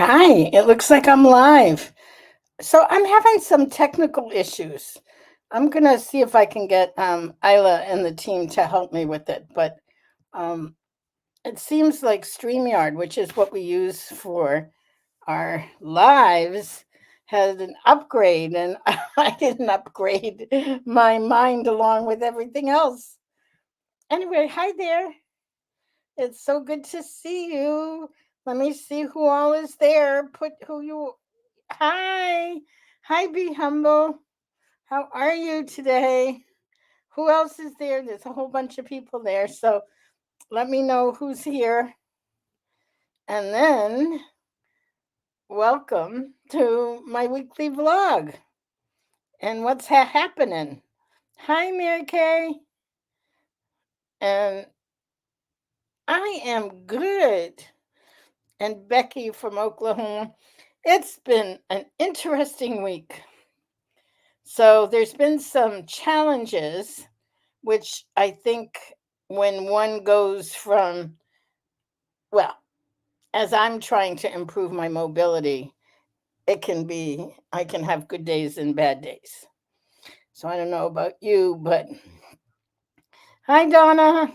Hi, it looks like I'm live. So I'm having some technical issues. I'm gonna see if I can get Isla and the team to help me with it. But um, it seems like StreamYard, which is what we use for our lives, had an upgrade, and I didn't upgrade my mind along with everything else. Anyway, hi there. It's so good to see you. Let me see who all is there. Put who you. Hi. Hi, Be Humble. How are you today? Who else is there? There's a whole bunch of people there. So let me know who's here. And then welcome to my weekly vlog and what's happening. Hi, Mary Kay. And I am good. And Becky from Oklahoma. It's been an interesting week. So there's been some challenges, which I think when one goes from, well, as I'm trying to improve my mobility, I can have good days and bad days. So I don't know about you, but hi, Donna.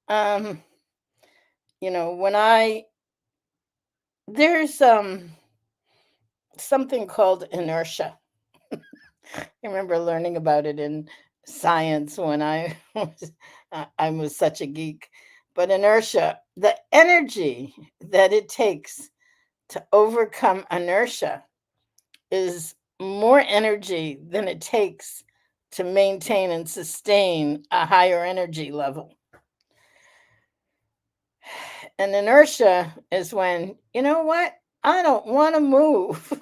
Um, when there's something called inertia. I remember learning about it in science when I was such a geek. But inertia, the energy that it takes to overcome inertia is more energy than it takes to maintain and sustain a higher energy level. And inertia is when, you know what? I don't want to move.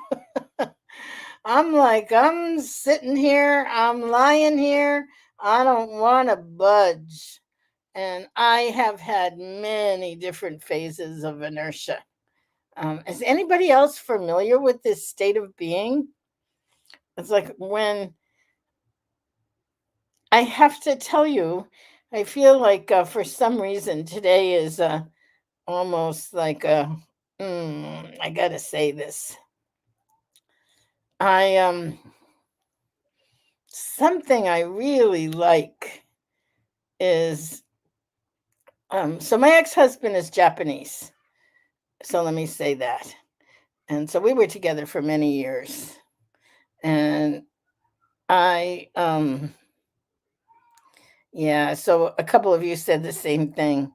I'm sitting here, I'm lying here, I don't want to budge. And I have had many different phases of inertia. Is anybody else familiar with this state of being? It's like when I have to tell you, I feel like for some reason today is almost like I gotta say this. I Something I really like is so my ex-husband is Japanese. So let me say that. And so we were together for many years. And I yeah, so a couple of you said the same thing.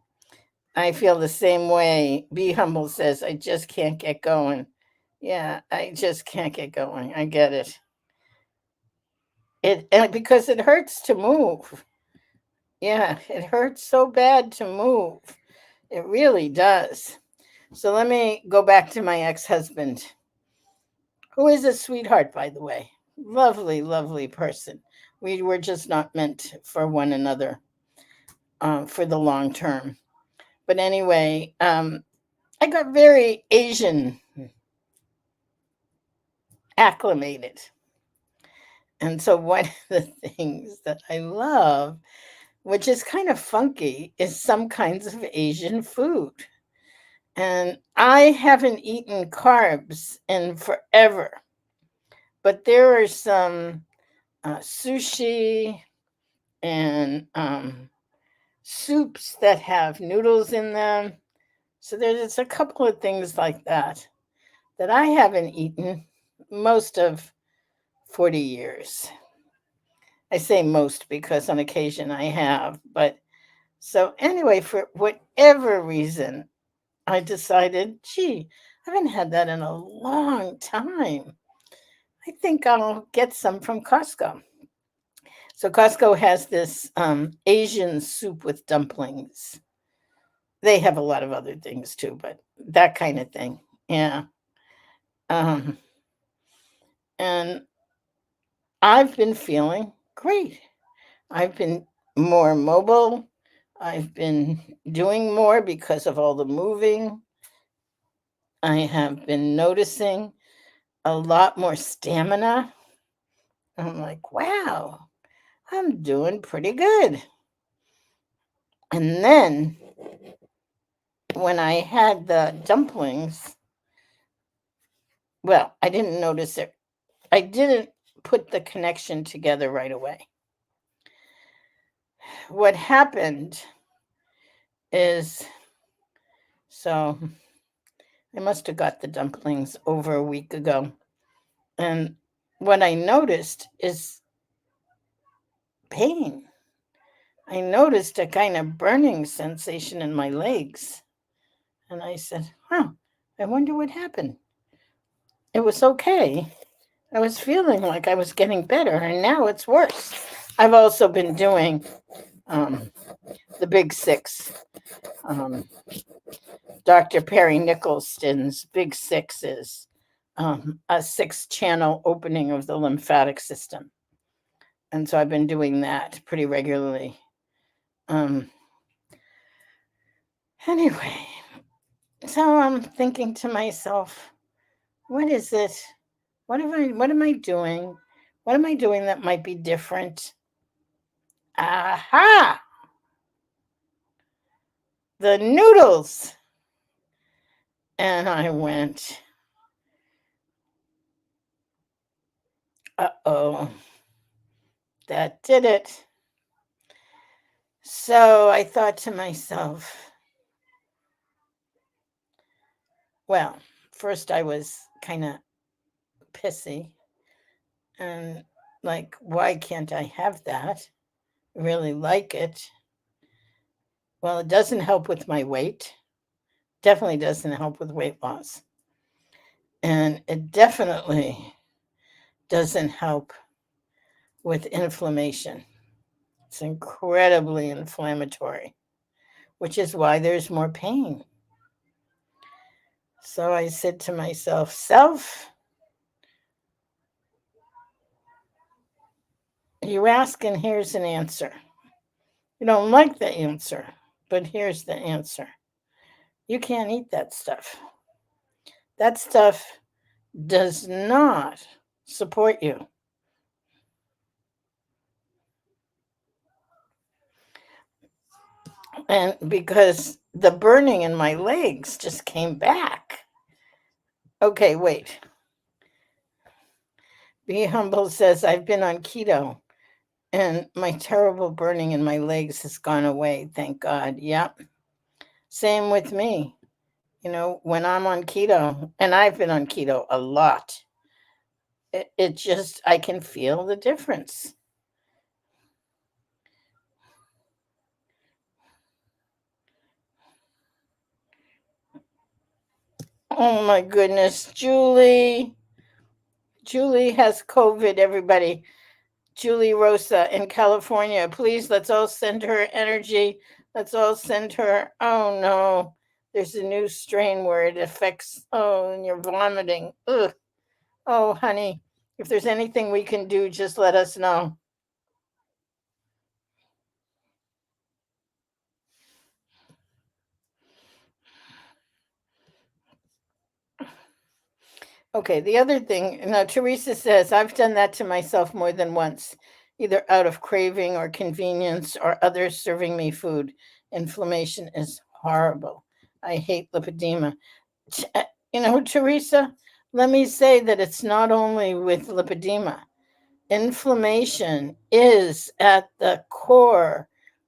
I feel the same way. Be Humble says, I just can't get going. Yeah, I just can't get going. I get it. And because it hurts to move. Yeah, it hurts so bad to move. It really does. So let me go back to my ex-husband, who is a sweetheart, by the way. Lovely, lovely person. We were just not meant for one another for the long term. But anyway, I got very Asian acclimated. And so one of the things that I love, which is kind of funky, is some kinds of Asian food. And I haven't eaten carbs in forever, but there are some sushi and soups that have noodles in them. So there's a couple of things like that I haven't eaten most of 40 years. I say most because on occasion I have, but so anyway, for whatever reason, I decided, gee, I haven't had that in a long time. I think I'll get some from Costco. So Costco has this Asian soup with dumplings. They have a lot of other things too, but that kind of thing. Yeah. Um, and I've been feeling great. I've been more mobile. I've been doing more because of all the moving. I have been noticing a lot more stamina. I'm like, wow, I'm doing pretty good. And then when I had the dumplings, well, I didn't notice it. I didn't put the connection together right away. What happened is, so I must have got the dumplings over a week ago. And what I noticed is pain. I noticed a kind of burning sensation in my legs. And I said, huh, I wonder what happened. It was okay. I was feeling like I was getting better, and now it's worse. I've also been doing the Big Six. Dr. Perry Nicholson's Big Six is a 6-channel opening of the lymphatic system. And so I've been doing that pretty regularly. Anyway, so I'm thinking to myself, what is it? What am I doing? What am I doing that might be different? Aha! The noodles. And I went, uh-oh, that did it. So I thought to myself, well, first I was kind of pissy and like, why can't I have that? I really like it. Well, it doesn't help with my weight. Definitely doesn't help with weight loss. And it definitely doesn't help with inflammation. It's incredibly inflammatory, which is why there's more pain. So I said to myself, self, you ask and here's an answer. You don't like the answer, but here's the answer. You can't eat that stuff. That stuff does not support you. And because the burning in my legs just came back. Okay, wait. Be Humble says, I've been on keto and my terrible burning in my legs has gone away. Thank God. Yep. Same with me. You know, when I'm on keto, and I've been on keto a lot, it just, I can feel the difference. Oh my goodness, Julie. Julie has COVID, everybody. Julie Rosa in California. Please, let's all send her energy. Let's all send her. Oh no, there's a new strain where it affects. Oh, and you're vomiting. Ugh. Oh, honey, if there's anything we can do, just let us know. Okay, the other thing, now Teresa says, I've done that to myself more than once, either out of craving or convenience or others serving me food. Inflammation is horrible. I hate lipedema. You know, Teresa, let me say that it's not only with lipedema. Inflammation is at the core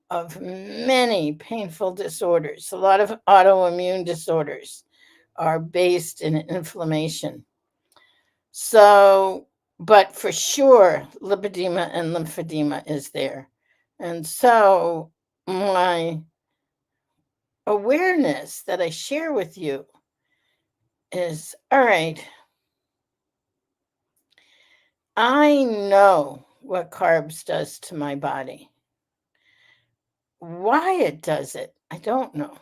of many painful disorders. A lot of autoimmune disorders are based in inflammation. So, but for sure, lipedema and lymphedema is there. And so, my awareness that I share with you is all right, I know what carbs does to my body. Why it does it, I don't know.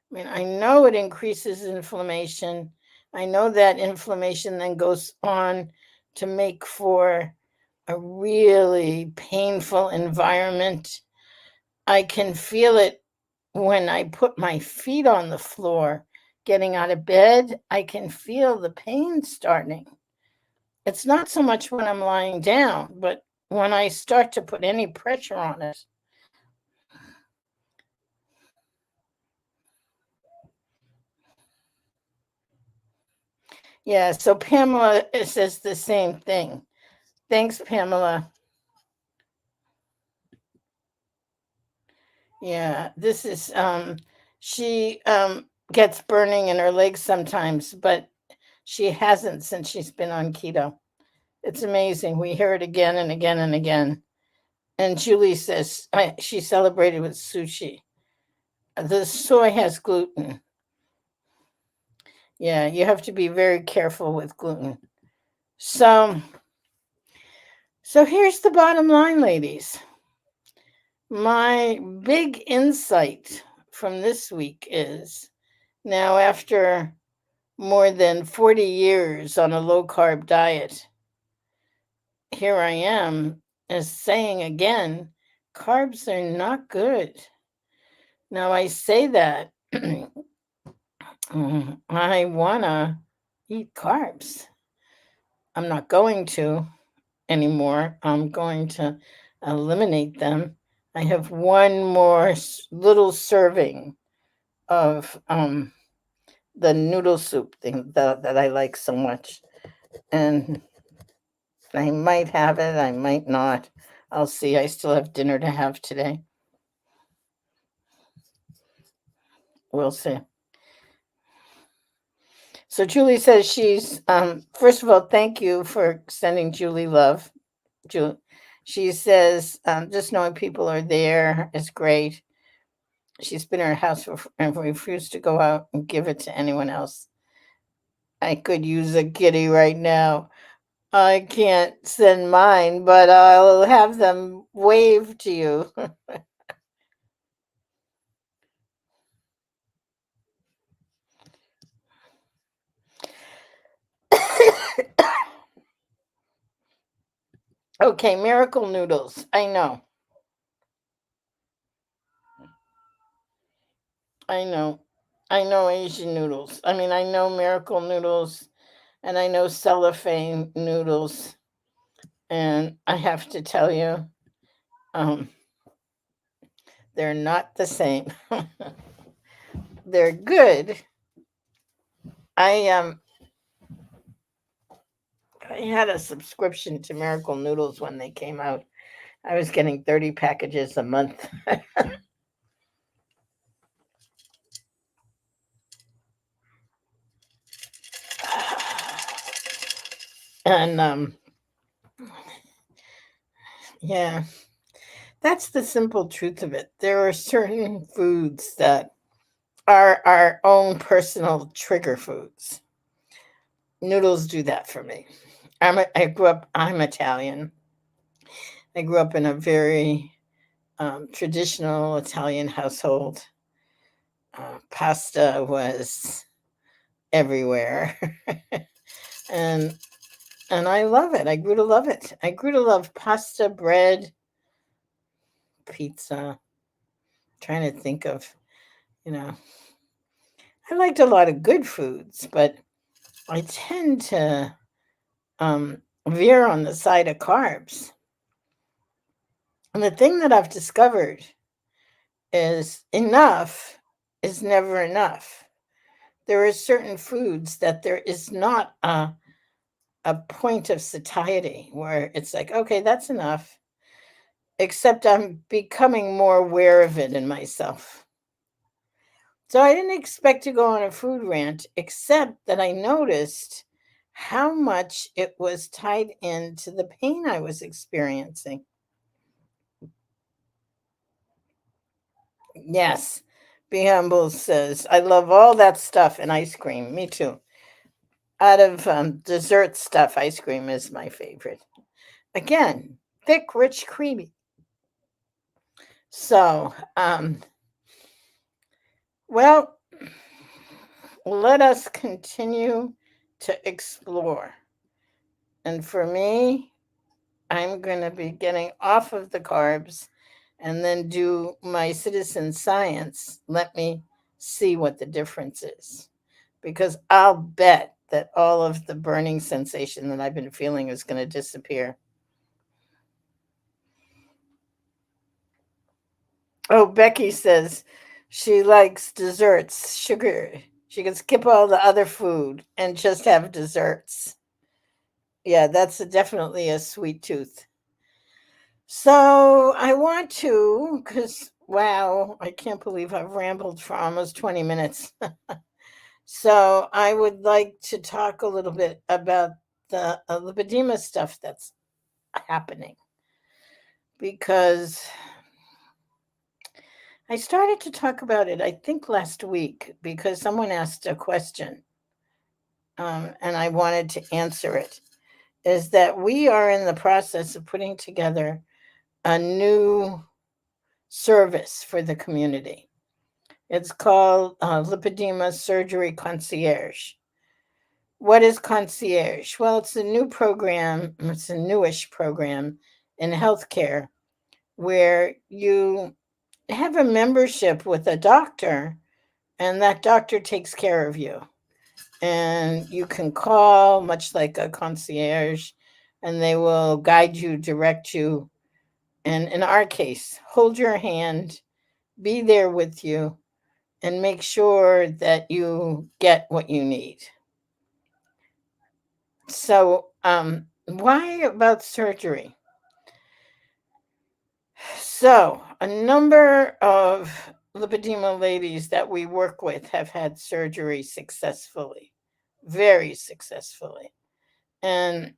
I mean, I know it increases inflammation. I know that inflammation then goes on to make for a really painful environment. I can feel it when I put my feet on the floor, getting out of bed. I can feel the pain starting. It's not so much when I'm lying down, but when I start to put any pressure on it. Yeah, so Pamela says the same thing. Thanks, Pamela. Yeah, this is she gets burning in her legs sometimes, but she hasn't since she's been on keto. It's amazing. We hear it again and again and again. And Julie says she celebrated with sushi. The soy has gluten. Yeah, you have to be very careful with gluten. So, so here's the bottom line, ladies. My big insight from this week is now after more than 40 years on a low carb diet, here I am as saying again, carbs are not good. Now I say that I want to eat carbs. I'm not going to anymore. I'm going to eliminate them. I have one more little serving of the noodle soup thing that I like so much. And I might have it, I might not. I'll see. I still have dinner to have today. We'll see. So Julie says she's first of all, thank you for sending Julie love. Julie, she says just knowing people are there is great. She's been in her house and refused to go out and give it to anyone else. I could use a kitty right now. I can't send mine, but I'll have them wave to you. Okay, miracle noodles. I know. I know. I know Asian noodles. I mean, I know miracle noodles and I know cellophane noodles. And I have to tell you, um, they're not the same. They're good. I I had a subscription to Miracle Noodles when they came out. I was getting 30 packages a month. And yeah, that's the simple truth of it. There are certain foods that are our own personal trigger foods. Noodles do that for me. I'm Italian. I grew up in a very traditional Italian household. Pasta was everywhere. and and I love it. I grew to love it. I grew to love pasta, bread, pizza. Trying to think of, you know, I liked a lot of good foods, but I tend to veer on the side of carbs. And the thing that I've discovered is enough is never enough. There are certain foods that there is not a point of satiety where it's like, okay, that's enough. Except I'm becoming more aware of it in myself. So I didn't expect to go on a food rant, except that I noticed how much it was tied into the pain I was experiencing. Yes, Be Humble says, I love all that stuff and ice cream. Me too. Out of dessert stuff, ice cream is my favorite. Again, thick, rich, creamy. So, well, let us continue to explore. And for me, I'm going to be getting off of the carbs and then do my citizen science. Let me see what the difference is. Because I'll bet that all of the burning sensation that I've been feeling is going to disappear. Oh, Becky says she likes desserts, She could skip all the other food and just have desserts. Yeah, that's definitely a sweet tooth. So I want to, because wow, I can't believe I've rambled for almost 20 minutes. So I would like to talk a little bit about the lipedema stuff that's happening, because I started to talk about it, I think, last week because someone asked a question, and I wanted to answer it. Is that we are in the process of putting together a new service for the community. It's called Lipedema Surgery Concierge. What is concierge? Well, it's a new program, it's a newish program in healthcare where you have a membership with a doctor, and that doctor takes care of you. And you can call, much like a concierge, and they will guide you, direct you, and in our case, hold your hand, be there with you, and make sure that you get what you need. So, why about surgery? So, a number of lipedema ladies that we work with have had surgery successfully, very successfully. And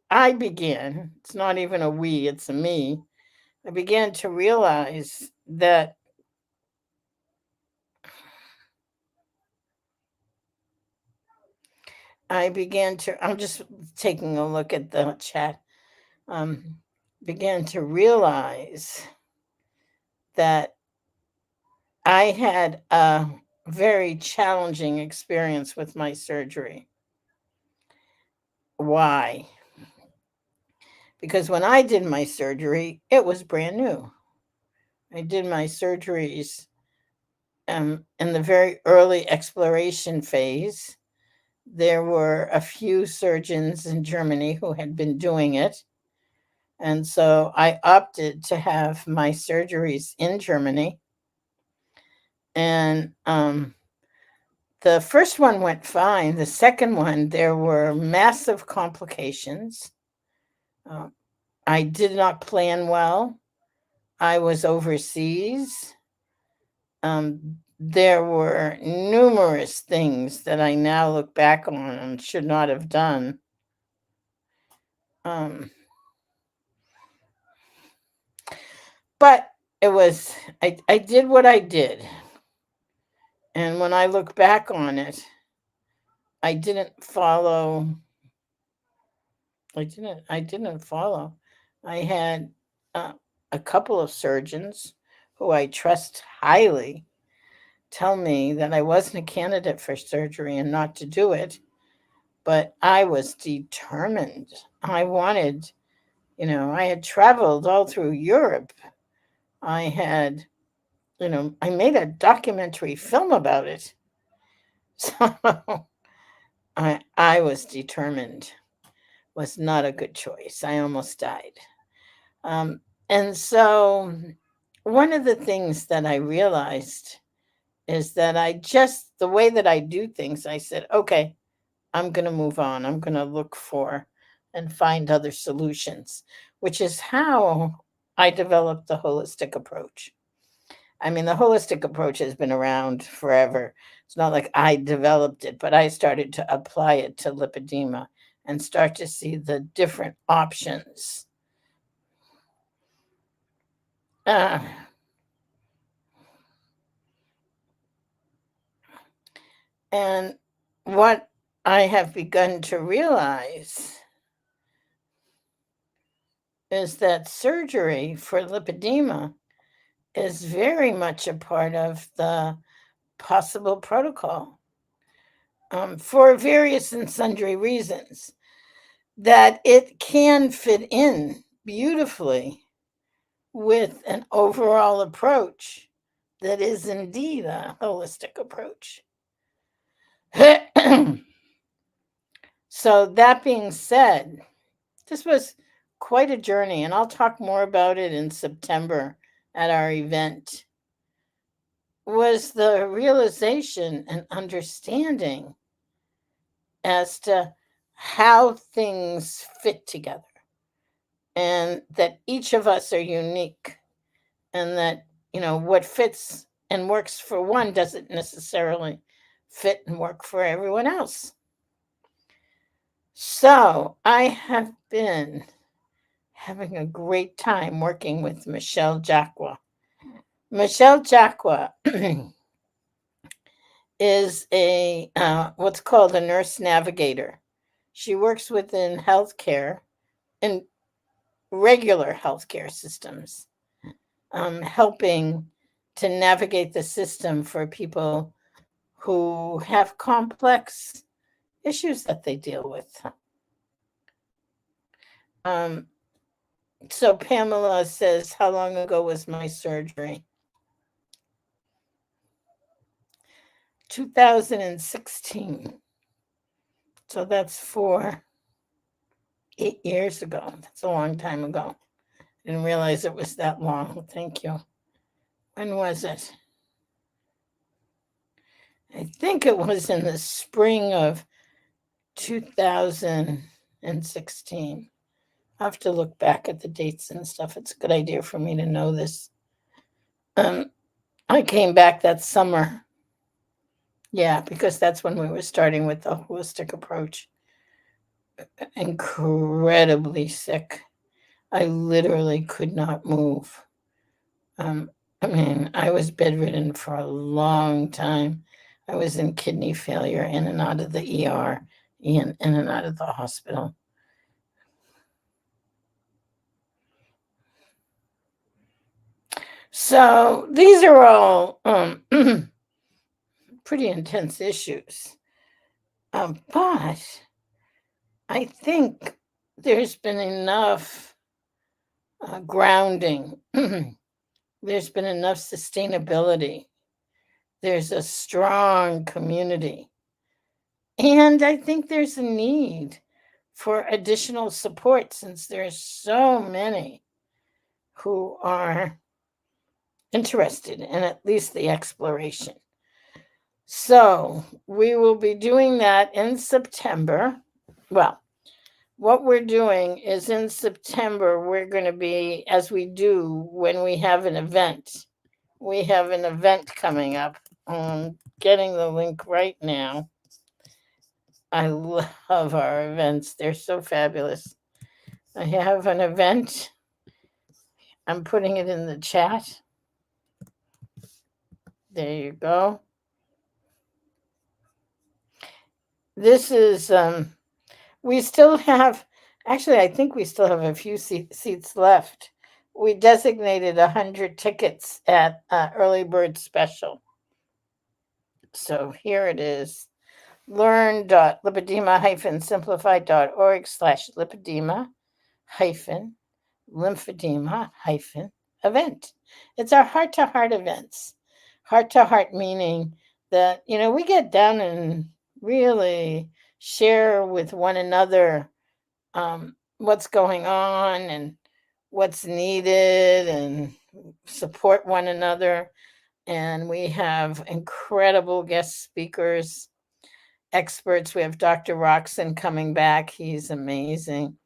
I began, it's not even a we, it's a me. I began to realize that I'm just taking a look at the chat, um, began to realize that I had a very challenging experience with my surgery. Why? Because when I did my surgery, it was brand new. I did my surgeries in the very early exploration phase. There were a few surgeons in Germany who had been doing it. And so I opted to have my surgeries in Germany. And the first one went fine. The second one, there were massive complications. Uh, I did not plan well. I was overseas. There were numerous things that I now look back on and should not have done. Um, but I did what I did. And when I look back on it, I didn't follow. I didn't follow. I had uh, a couple of surgeons who I trust highly tell me that I wasn't a candidate for surgery and not to do it, but I was determined. I wanted, I had traveled all through Europe. I had, I made a documentary film about it. So I was determined. Was not a good choice. I almost died. Um, and so one of the things that I realized is that the way that I do things, I said, okay, I'm going to move on. I'm going to look for and find other solutions, which is how I developed the holistic approach. I mean, the holistic approach has been around forever. It's not like I developed it, but I started to apply it to lipedema and start to see the different options. Uh, and what I have begun to realize is that surgery for lipedema is very much a part of the possible protocol, for various and sundry reasons, that it can fit in beautifully with an overall approach that is indeed a holistic approach. So, that being said, this was quite a journey, and I'll talk more about it in September at our event was the realization and understanding as to how things fit together, and that each of us are unique, and that, what fits and works for one doesn't necessarily fit and work for everyone else. So I have been having a great time working with Michelle Jacqua. Michelle Jacqua is a what's called a nurse navigator. She works within healthcare and regular healthcare systems, helping to navigate the system for people who have complex issues that they deal with. Um, so Pamela says, how long ago was my surgery? 2016. So that's 8 years ago. That's a long time ago. Didn't realize it was that long. Thank you. When was it? I think it was in the spring of 2016. I have to look back at the dates and stuff. It's a good idea for me to know this. I came back that summer. Yeah, because that's when we were starting with the holistic approach. Incredibly sick. I literally could not move. I was bedridden for a long time. I was in kidney failure, in and out of the ER, in and out of the hospital. So these are all pretty intense issues. But I think there's been enough grounding. There's been enough sustainability. There's a strong community. And I think there's a need for additional support, since there's so many who are interested in at least the exploration. So we will be doing that in September. Well, what we're doing is in September, we're going to be, as we do when we have an event, we have an event coming up. I'm getting the link right now. I love our events. They're so fabulous. I have an event. I'm putting it in the chat. There you go. This is, we still have, actually, I think we still have a few seats left. We designated 100 tickets at Early Bird Special. So here it is. learn.lipedema-simplified.org/lipedema-lymphedema-event. It's our heart-to-heart events. Heart-to-heart meaning that, we get down and really share with one another what's going on and what's needed, and support one another. And we have incredible guest speakers, experts. We have Dr. Roxon coming back. He's amazing.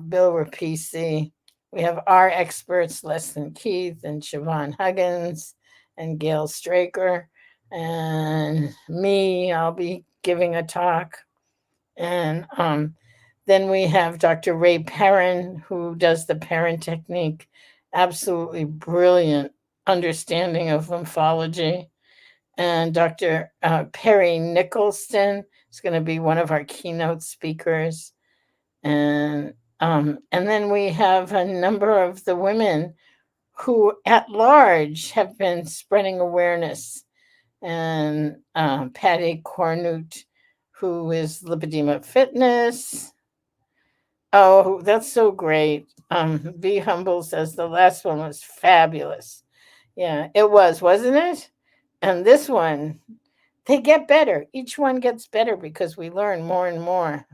Bill Rapisi. We have our experts, Leslie Keith and Siobhan Huggins and Gail Straker. And me, I'll be giving a talk. And then we have Dr. Ray Perrin, who does the Perrin technique. Absolutely brilliant understanding of lymphology. And Dr. Perry Nicholson is going to be one of our keynote speakers. And then we have a number of the women who at large have been spreading awareness. And Patty Cornute, who is Lipedema Fitness. Oh, that's so great. Be Humble says the last one was fabulous. Yeah, it was, wasn't it? And this one, they get better. Each one gets better because we learn more and more.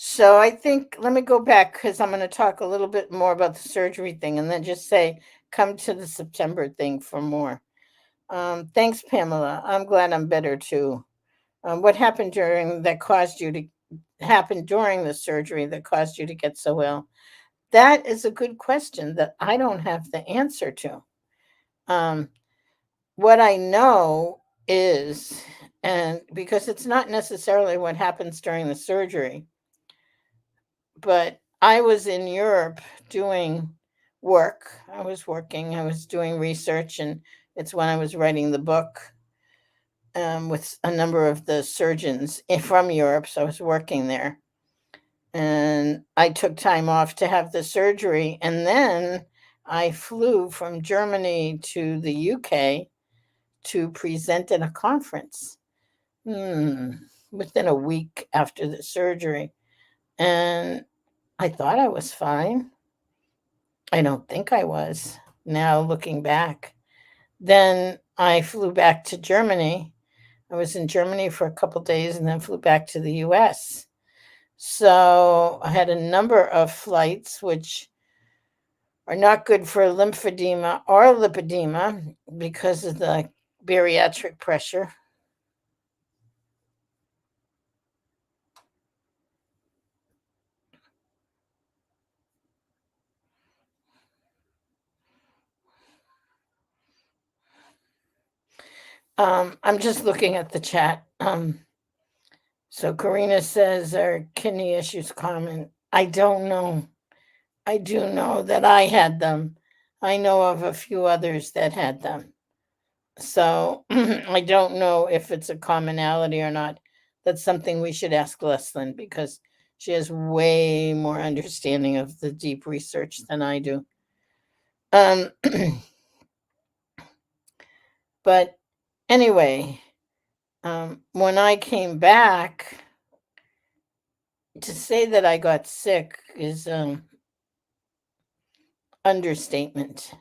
So I think, let me go back because I'm going to talk a little bit more about the surgery thing and then just say, come to the September thing for more. Thanks, Pamela. I'm glad I'm better too. What happened during that caused you to happen during the surgery that caused you to get so ill? That is a good question that I don't have the answer to. Um, what I know is, and because it's not necessarily what happens during the surgery, but I was in Europe doing work. I was working, I was doing research, and it's when I was writing the book with a number of the surgeons from Europe. So I was working there. And I took time off to have the surgery. And then I flew from Germany to the UK to present at a conference within a week after the surgery. And I thought I was fine. I don't think I was, now looking back. Then I flew back to Germany. I was in Germany for a couple days and then flew back to the US. So I had a number of flights, which are not good for lymphedema or lipedema because of the bariatric pressure. I'm just looking at the chat. So Karina says, are kidney issues common? I don't know. I do know that I had them. I know of a few others that had them. So I don't know if it's a commonality or not. That's something we should ask Leslyn because she has way more understanding of the deep research than I do. Um, but anyway, when I came back, to say that I got sick is understatement.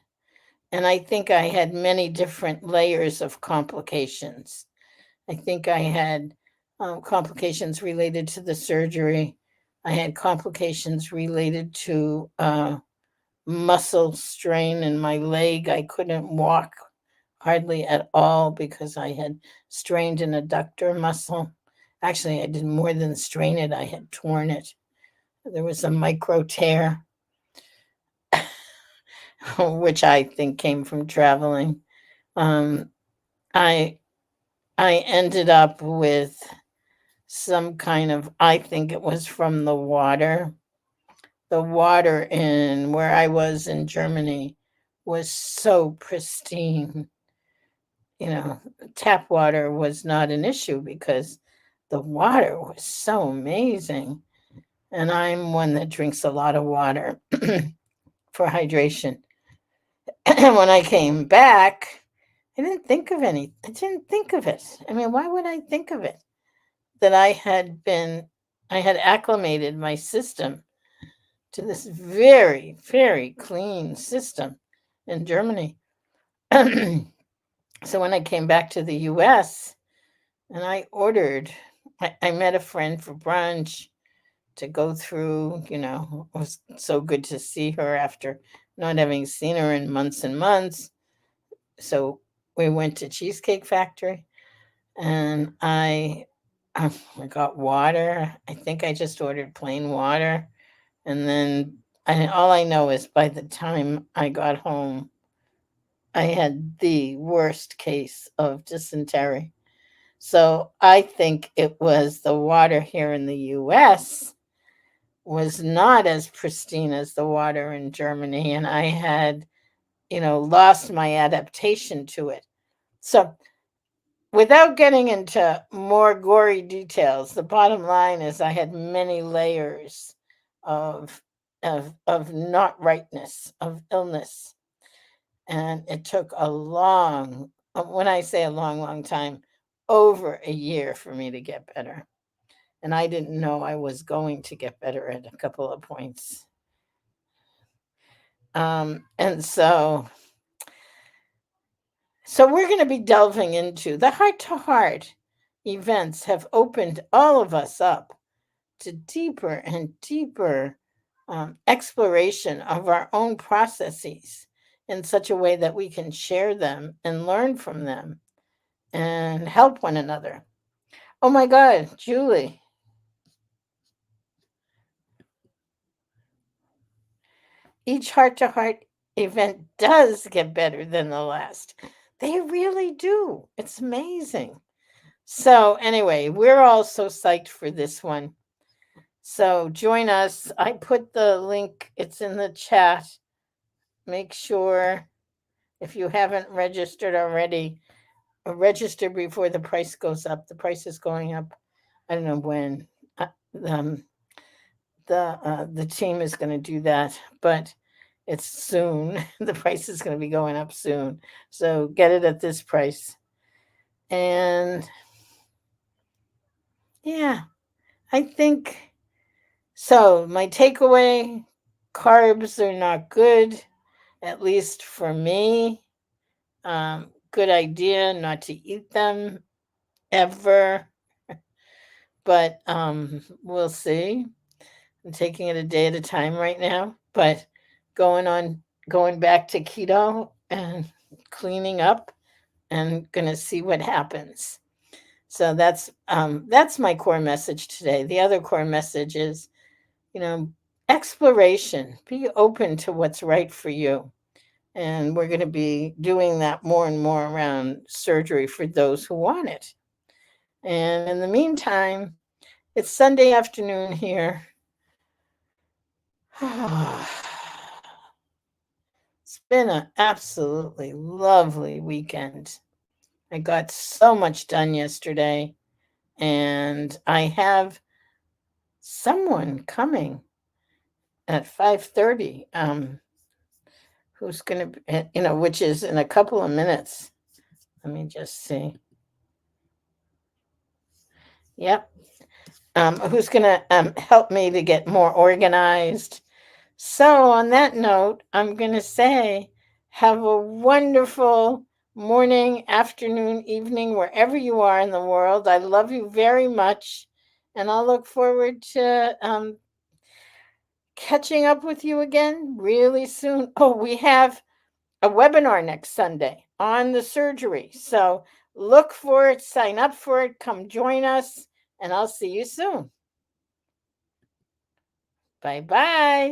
And I think I had many different layers of complications. I think I had complications related to the surgery. I had complications related to muscle strain in my leg. I couldn't walk hardly at all because I had strained an adductor muscle. Actually, I did more than strain it, I had torn it. There was a micro tear, which I think came from traveling. Um, I I ended up with some kind of, I think it was from the water. The water in where I was in Germany was so pristine. Tap water was not an issue because the water was so amazing. And I'm one that drinks a lot of water for hydration. When I came back, I didn't think of any. I didn't think of it. I mean, why would I think of it? That I had acclimated my system to this very, very clean system in Germany. So when I came back to the US and I met a friend for brunch to go through, it was so good to see her after not having seen her in months and months. So we went to Cheesecake Factory and I got water. I think I just ordered plain water. And then all I know is by the time I got home, I had the worst case of dysentery. So I think it was the water here in the US was not as pristine as the water in Germany. And I had, lost my adaptation to it. So without getting into more gory details, the bottom line is I had many layers of of not rightness, of illness. And it took when I say a long, long time, over a year for me to get better. And I didn't know I was going to get better at a couple of points. And so we're going to be delving into the heart to heart events have opened all of us up to deeper and deeper exploration of our own processes in such a way that we can share them and learn from them and help one another. Oh my God, Julie. Each heart to heart event does get better than the last. They really do. It's amazing. So, anyway, we're all so psyched for this one. So, join us. I put the link, it's in the chat. Make sure if you haven't registered already, register before the price goes up. The price is going up. I don't know when. Um, the team is going to do that, but it's soon. The price is going to be going up soon. So get it at this price. And yeah, I think so. My takeaway, carbs are not good, at least for me. Good idea not to eat them ever, but we'll see. I'm taking it a day at a time right now, but going back to keto and cleaning up and gonna see what happens. So that's my core message today. The other core message is, you know, exploration. Be open to what's right for you. And we're going to be doing that more and more around surgery for those who want it. And in the meantime, it's Sunday afternoon here. It's been an absolutely lovely weekend. I got so much done yesterday, and I have someone coming at 5:30 who's going to, which is in a couple of minutes. Let me just see. Yep. Who's going to help me to get more organized. So, on that note, I'm going to say have a wonderful morning, afternoon, evening, wherever you are in the world. I love you very much, and I'll look forward to catching up with you again really soon. Oh, we have a webinar next Sunday on the surgery. So look for it, sign up for it, come join us, and I'll see you soon. Bye-bye.